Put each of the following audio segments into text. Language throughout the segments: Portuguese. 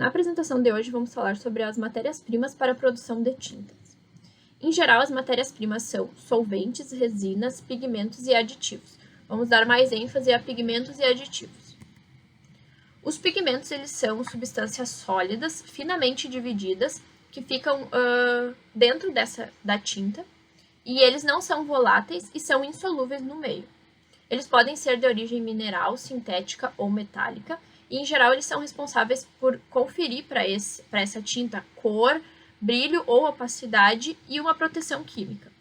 Na apresentação de hoje, vamos falar sobre as matérias-primas para a produção de tintas. Em geral, as matérias-primas são solventes, resinas, pigmentos e aditivos. Vamos dar mais ênfase a pigmentos e aditivos. Os pigmentos eles são substâncias sólidas, finamente divididas, que ficam dentro da tinta, e eles não são voláteis e são insolúveis no meio. Eles podem ser de origem mineral, sintética ou metálica, e em geral eles são responsáveis por conferir para essa tinta cor, brilho ou opacidade e uma proteção química.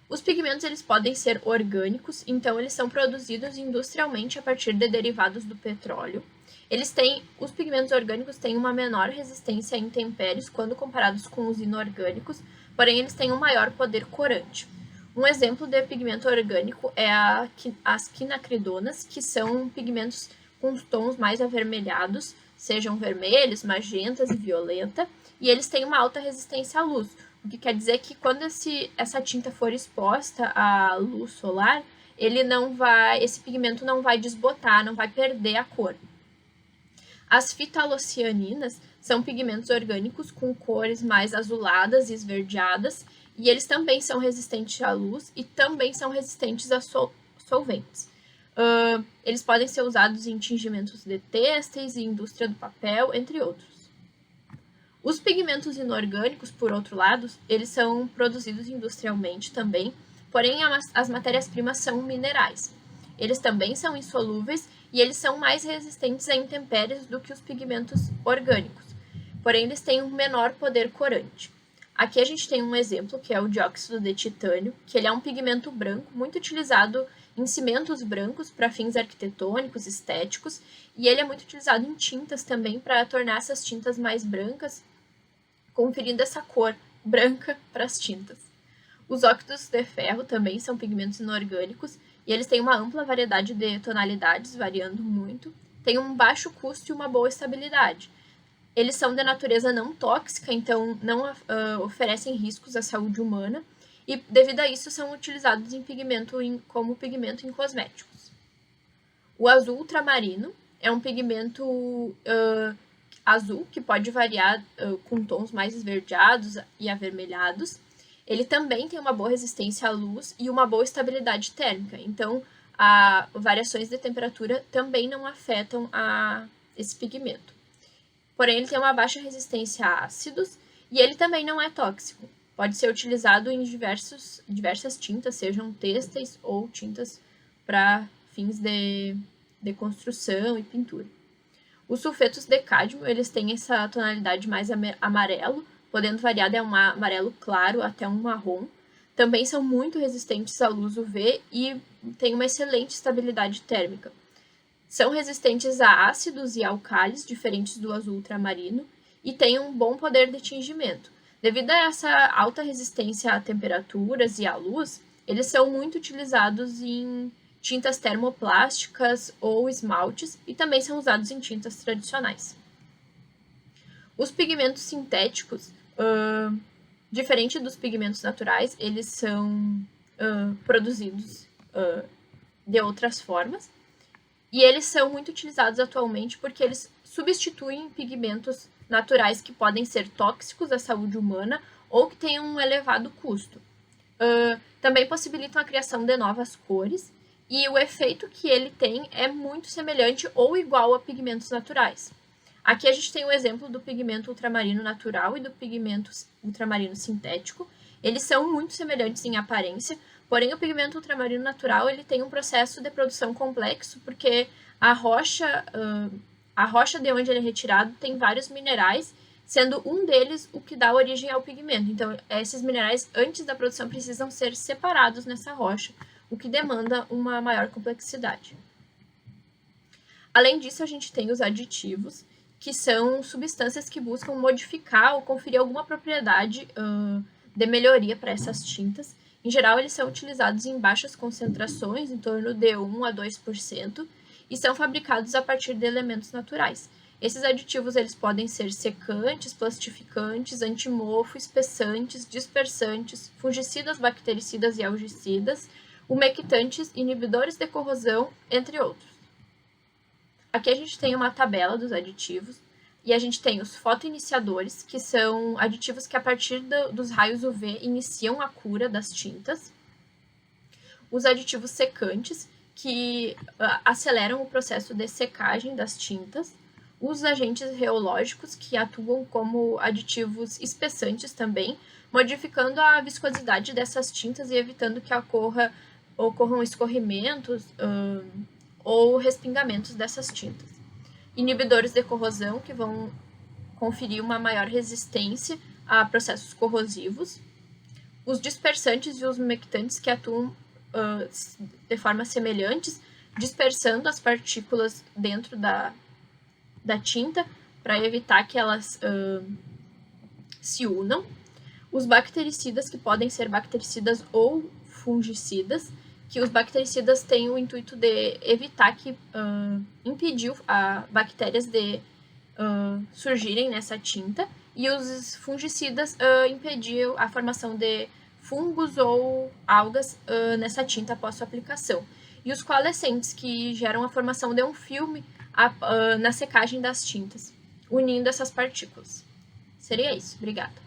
Os pigmentos eles podem ser orgânicos, então eles são produzidos industrialmente a partir de derivados do petróleo. Os pigmentos orgânicos têm uma menor resistência a intempéries quando comparados com os inorgânicos, porém eles têm um maior poder corante. Um exemplo de pigmento orgânico é as quinacridonas, que são pigmentos com tons mais avermelhados, sejam vermelhos, magentas e violeta, e eles têm uma alta resistência à luz, o que quer dizer que quando essa tinta for exposta à luz solar, esse pigmento não vai desbotar, não vai perder a cor. As fitalocianinas são pigmentos orgânicos com cores mais azuladas e esverdeadas, e eles também são resistentes à luz e também são resistentes a solventes. Eles podem ser usados em tingimentos de têxteis e indústria do papel, entre outros. Os pigmentos inorgânicos, por outro lado, eles são produzidos industrialmente também, porém as matérias-primas são minerais. Eles também são insolúveis e eles são mais resistentes a intempéries do que os pigmentos orgânicos, porém eles têm um menor poder corante. Aqui a gente tem um exemplo, que é o dióxido de titânio, que ele é um pigmento branco muito utilizado em cimentos brancos para fins arquitetônicos, estéticos, e ele é muito utilizado em tintas também para tornar essas tintas mais brancas, conferindo essa cor branca para as tintas. Os óxidos de ferro também são pigmentos inorgânicos e eles têm uma ampla variedade de tonalidades, variando muito, têm um baixo custo e uma boa estabilidade. Eles são de natureza não tóxica, então não oferecem riscos à saúde humana, e devido a isso são utilizados como pigmento em cosméticos. O azul ultramarino é um pigmento azul que pode variar com tons mais esverdeados e avermelhados. Ele também tem uma boa resistência à luz e uma boa estabilidade térmica, então variações de temperatura também não afetam esse pigmento. Porém, ele tem uma baixa resistência a ácidos e ele também não é tóxico. Pode ser utilizado em diversas tintas, sejam têxteis ou tintas para fins de construção e pintura. Os sulfetos de cádmio, eles têm essa tonalidade mais amarelo, podendo variar de um amarelo claro até um marrom. Também são muito resistentes à luz UV e têm uma excelente estabilidade térmica. São resistentes a ácidos e alcalis, diferentes do azul ultramarino, e têm um bom poder de tingimento. Devido a essa alta resistência a temperaturas e à luz, eles são muito utilizados em tintas termoplásticas ou esmaltes e também são usados em tintas tradicionais. Os pigmentos sintéticos, diferente dos pigmentos naturais, eles são produzidos de outras formas. E eles são muito utilizados atualmente porque eles substituem pigmentos naturais que podem ser tóxicos à saúde humana ou que têm um elevado custo. Também possibilitam a criação de novas cores e o efeito que ele tem é muito semelhante ou igual a pigmentos naturais. Aqui a gente tem o exemplo do pigmento ultramarino natural e do pigmento ultramarino sintético. Eles são muito semelhantes em aparência, porém o pigmento ultramarino natural ele tem um processo de produção complexo, porque a rocha de onde ele é retirado tem vários minerais, sendo um deles o que dá origem ao pigmento. Então, esses minerais, antes da produção, precisam ser separados nessa rocha, o que demanda uma maior complexidade. Além disso, a gente tem os aditivos, que são substâncias que buscam modificar ou conferir alguma propriedade de melhoria para essas tintas. Em geral, eles são utilizados em baixas concentrações, em torno de 1 a 2%, e são fabricados a partir de elementos naturais. Esses aditivos eles podem ser secantes, plastificantes, antimofo, espessantes, dispersantes, fungicidas, bactericidas e algicidas, umectantes, inibidores de corrosão, entre outros. Aqui a gente tem uma tabela dos aditivos. E a gente tem os fotoiniciadores, que são aditivos que a partir dos raios UV iniciam a cura das tintas. Os aditivos secantes, que aceleram o processo de secagem das tintas. Os agentes reológicos, que atuam como aditivos espessantes também, modificando a viscosidade dessas tintas e evitando que ocorram escorrimentos ou respingamentos dessas tintas. Inibidores de corrosão, que vão conferir uma maior resistência a processos corrosivos. Os dispersantes e os umectantes, que atuam de formas semelhantes, dispersando as partículas dentro da tinta para evitar que elas se unam. Os bactericidas, que podem ser bactericidas ou fungicidas, que os bactericidas têm o intuito de evitar que impedir bactérias de surgirem nessa tinta, e os fungicidas impedir a formação de fungos ou algas nessa tinta após sua aplicação. E os coalescentes, que geram a formação de um filme na secagem das tintas, unindo essas partículas. Seria isso. Obrigada.